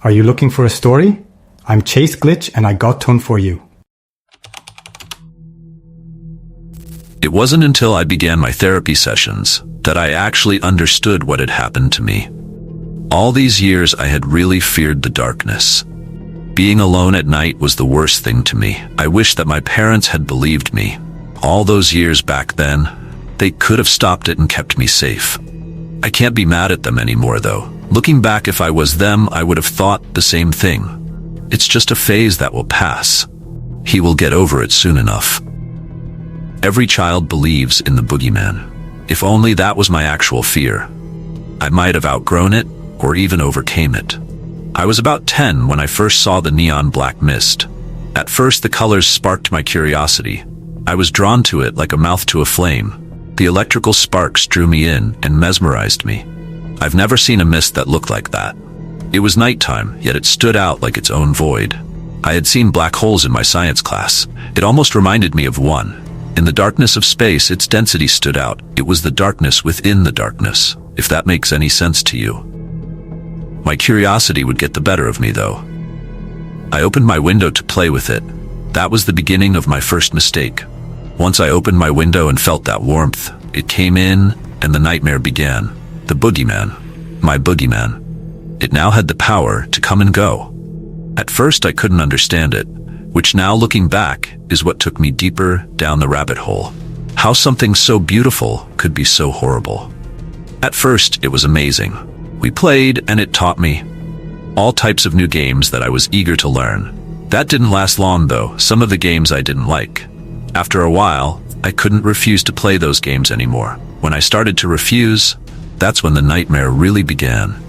Are you looking for a story? I'm Chase Glitch and I got one for you. It wasn't until I began my therapy sessions that I actually understood what had happened to me. All these years I had really feared the darkness. Being alone at night was the worst thing to me. I wish that my parents had believed me. All those years back then, they could have stopped it and kept me safe. I can't be mad at them anymore though. Looking back, if I was them, I would have thought the same thing. It's just a phase that will pass. He will get over it soon enough. Every child believes in the boogeyman. If only that was my actual fear. I might have outgrown it or even overcame it. I was about 10 when I first saw the neon black mist. At first the colors sparked my curiosity. I was drawn to it like a moth to a flame. The electrical sparks drew me in and mesmerized me. I've never seen a mist that looked like that. It was nighttime, yet it stood out like its own void. I had seen black holes in my science class. It almost reminded me of one. In the darkness of space, its density stood out. It was the darkness within the darkness, if that makes any sense to you. My curiosity would get the better of me, though. I opened my window to play with it. That was the beginning of my first mistake. Once I opened my window and felt that warmth, it came in, and the nightmare began. The boogeyman. My boogeyman. It now had the power to come and go. At first I couldn't understand it, which now looking back is what took me deeper down the rabbit hole. How something so beautiful could be so horrible. At first it was amazing. We played and it taught me all types of new games that I was eager to learn. That didn't last long though. Some of the games I didn't like. After a while, I couldn't refuse to play those games anymore. When I started to refuse, that's when the nightmare really began.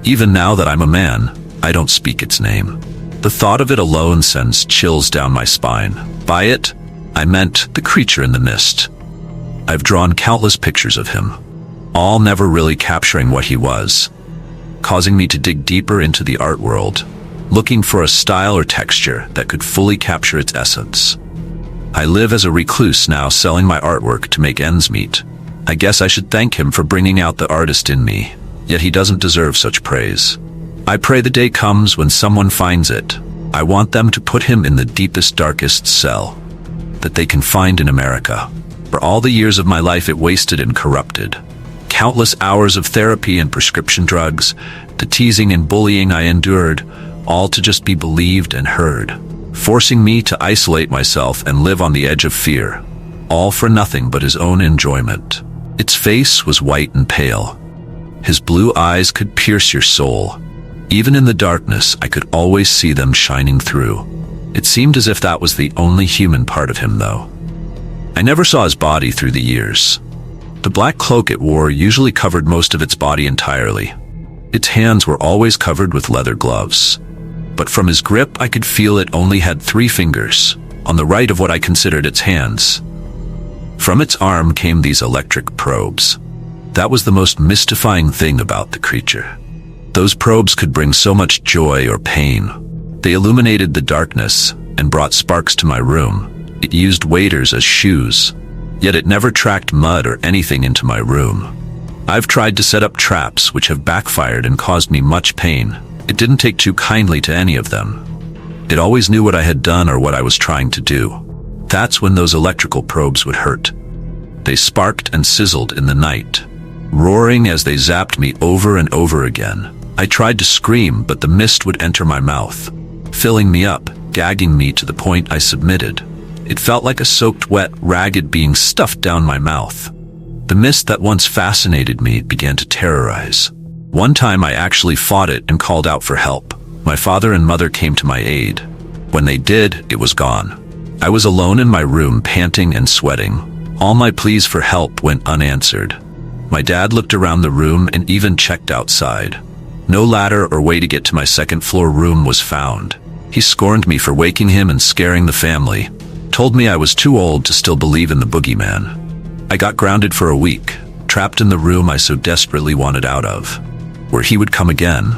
Even now that I'm a man, I don't speak its name. The thought of it alone sends chills down my spine. By it, I meant the creature in the mist. I've drawn countless pictures of him, all never really capturing what he was, causing me to dig deeper into the art world, looking for a style or texture that could fully capture its essence. I live as a recluse now, selling my artwork to make ends meet. I guess I should thank him for bringing out the artist in me, yet he doesn't deserve such praise. I pray the day comes when someone finds it. I want them to put him in the deepest, darkest cell that they can find in America. For all the years of my life it wasted and corrupted. Countless hours of therapy and prescription drugs, the teasing and bullying I endured, all to just be believed and heard, forcing me to isolate myself and live on the edge of fear, all for nothing but his own enjoyment. Its face was white and pale. His blue eyes could pierce your soul. Even in the darkness, I could always see them shining through. It seemed as if that was the only human part of him, though. I never saw his body through the years. The black cloak it wore usually covered most of its body entirely. Its hands were always covered with leather gloves. But from his grip, I could feel it only had 3 fingers, on the right of what I considered its hands. From its arm came these electric probes. That was the most mystifying thing about the creature. Those probes could bring so much joy or pain. They illuminated the darkness and brought sparks to my room. It used waiters as shoes, yet it never tracked mud or anything into my room. I've tried to set up traps which have backfired and caused me much pain. It didn't take too kindly to any of them. It always knew what I had done or what I was trying to do. That's when those electrical probes would hurt. They sparked and sizzled in the night, roaring as they zapped me over and over again. I tried to scream, but the mist would enter my mouth, filling me up, gagging me to the point I submitted. It felt like a soaked wet ragged being stuffed down my mouth. The mist that once fascinated me began to terrorize. One time I actually fought it and called out for help. My father and mother came to my aid. When they did, it was gone. I was alone in my room, panting and sweating. All my pleas for help went unanswered. My dad looked around the room and even checked outside. No ladder or way to get to my second-floor room was found. He scorned me for waking him and scaring the family, told me I was too old to still believe in the boogeyman. I got grounded for a week, trapped in the room I so desperately wanted out of, where he would come again.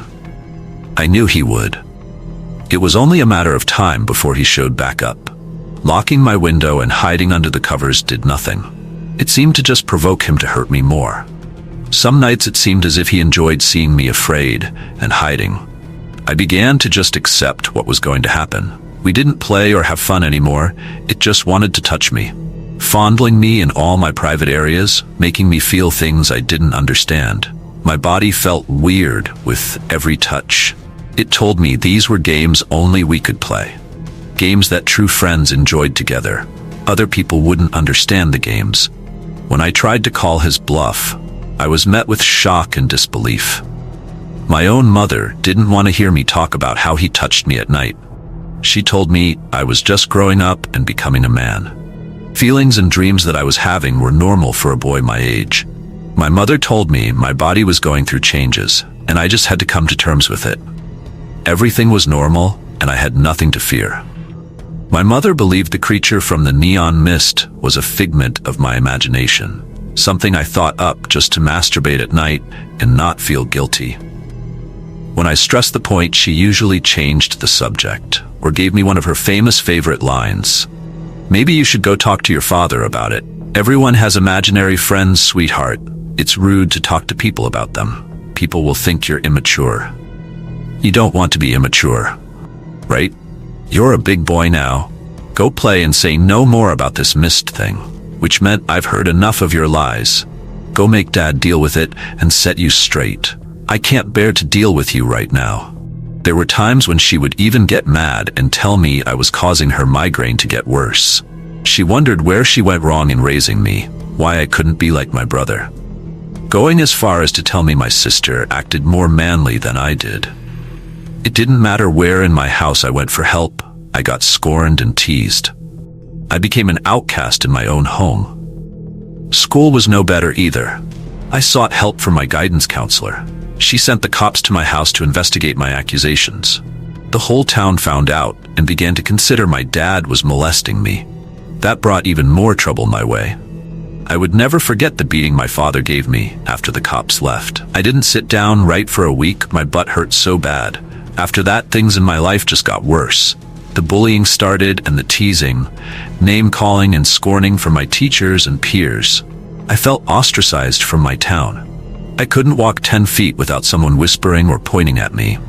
I knew he would. It was only a matter of time before he showed back up. Locking my window and hiding under the covers did nothing. It seemed to just provoke him to hurt me more. Some nights it seemed as if he enjoyed seeing me afraid and hiding. I began to just accept what was going to happen. We didn't play or have fun anymore. It just wanted to touch me, fondling me in all my private areas, making me feel things I didn't understand. My body felt weird with every touch. It told me these were games only we could play. Games that true friends enjoyed together. Other people wouldn't understand the games. When I tried to call his bluff, I was met with shock and disbelief. My own mother didn't want to hear me talk about how he touched me at night. She told me I was just growing up and becoming a man. Feelings and dreams that I was having were normal for a boy my age. My mother told me my body was going through changes, and I just had to come to terms with it. Everything was normal, and I had nothing to fear. My mother believed the creature from the neon mist was a figment of my imagination, something I thought up just to masturbate at night and not feel guilty. When I stressed the point, she usually changed the subject, or gave me one of her famous favorite lines. Maybe you should go talk to your father about it. Everyone has imaginary friends, sweetheart. It's rude to talk to people about them. People will think you're immature. You don't want to be immature, right? You're a big boy now. Go play and say no more about this mist thing, which meant I've heard enough of your lies. Go make Dad deal with it and set you straight. I can't bear to deal with you right now. There were times when she would even get mad and tell me I was causing her migraine to get worse. She wondered where she went wrong in raising me, why I couldn't be like my brother. Going as far as to tell me my sister acted more manly than I did. It didn't matter where in my house I went for help, I got scorned and teased. I became an outcast in my own home. School was no better either. I sought help from my guidance counselor. She sent the cops to my house to investigate my accusations. The whole town found out and began to consider my dad was molesting me. That brought even more trouble my way. I would never forget the beating my father gave me after the cops left. I didn't sit down right for a week. My butt hurt so bad. After that, things in my life just got worse. The bullying started and the teasing, name-calling and scorning from my teachers and peers. I felt ostracized from my town. I couldn't walk 10 feet without someone whispering or pointing at me.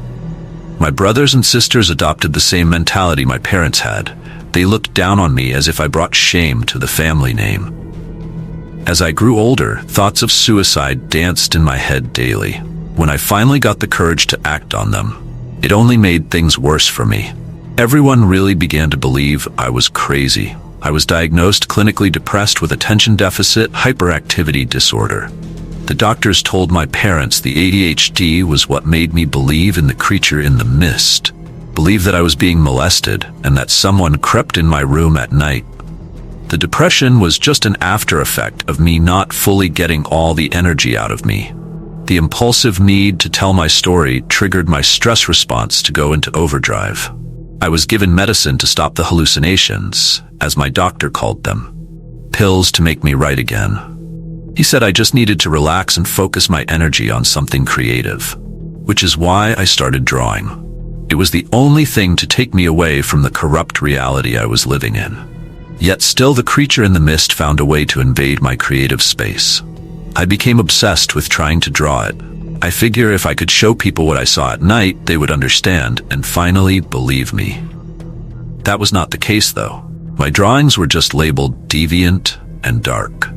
My brothers and sisters adopted the same mentality my parents had. They looked down on me as if I brought shame to the family name. As I grew older, thoughts of suicide danced in my head daily. When I finally got the courage to act on them, it only made things worse for me. Everyone really began to believe I was crazy. I was diagnosed clinically depressed with attention deficit hyperactivity disorder. The doctors told my parents the ADHD was what made me believe in the creature in the mist, believe that I was being molested, and that someone crept in my room at night. The depression was just an after effect of me not fully getting all the energy out of me. The impulsive need to tell my story triggered my stress response to go into overdrive. I was given medicine to stop the hallucinations, as my doctor called them. Pills to make me right again. He said I just needed to relax and focus my energy on something creative, which is why I started drawing. It was the only thing to take me away from the corrupt reality I was living in. Yet still the creature in the mist found a way to invade my creative space. I became obsessed with trying to draw it. I figure if I could show people what I saw at night, they would understand and finally believe me. That was not the case though. My drawings were just labeled deviant and dark.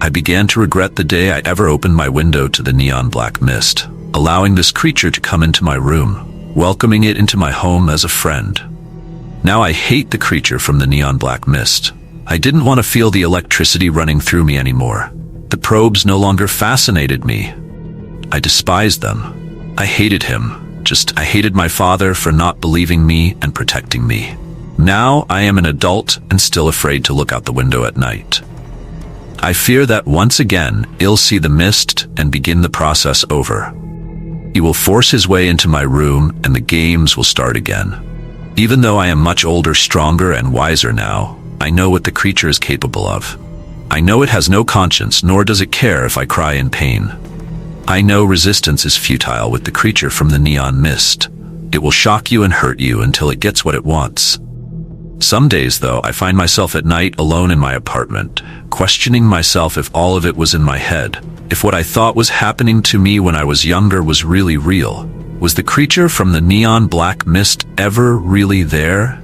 I began to regret the day I ever opened my window to the neon black mist, allowing this creature to come into my room, welcoming it into my home as a friend. Now I hate the creature from the neon black mist. I didn't want to feel the electricity running through me anymore. The probes no longer fascinated me. I despised them. I hated him. I hated my father for not believing me and protecting me. Now I am an adult and still afraid to look out the window at night. I fear that once again, he'll see the mist and begin the process over. He will force his way into my room and the games will start again. Even though I am much older, stronger, and wiser now, I know what the creature is capable of. I know it has no conscience, nor does it care if I cry in pain. I know resistance is futile with the creature from the neon mist. It will shock you and hurt you until it gets what it wants. Some days, though, I find myself at night alone in my apartment, questioning myself if all of it was in my head, if what I thought was happening to me when I was younger was really real. Was the creature from the neon black mist ever really there?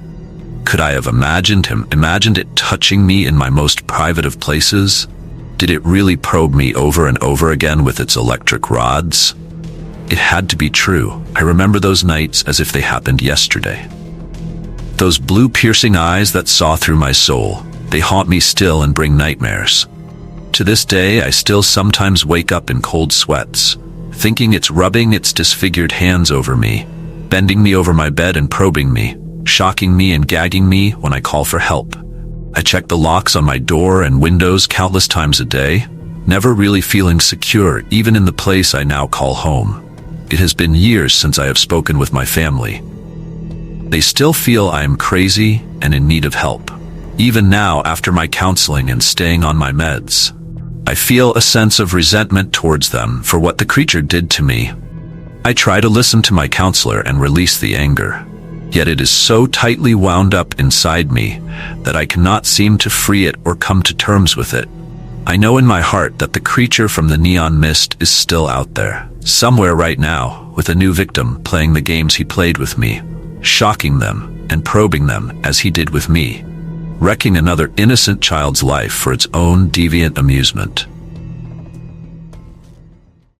Could I have imagined it touching me in my most private of places? Did it really probe me over and over again with its electric rods? It had to be true. I remember those nights as if they happened yesterday. Those blue piercing eyes that saw through my soul, they haunt me still and bring nightmares. To this day, I still sometimes wake up in cold sweats, thinking it's rubbing its disfigured hands over me, bending me over my bed and probing me, shocking me and gagging me when I call for help. I check the locks on my door and windows countless times a day, never really feeling secure even in the place I now call home. It has been years since I have spoken with my family. They still feel I am crazy and in need of help. Even now, after my counseling and staying on my meds, I feel a sense of resentment towards them for what the creature did to me. I try to listen to my counselor and release the anger, yet it is so tightly wound up inside me that I cannot seem to free it or come to terms with it. I know in my heart that the creature from the neon mist is still out there, somewhere right now, with a new victim playing the games he played with me, shocking them and probing them as he did with me, wrecking another innocent child's life for its own deviant amusement.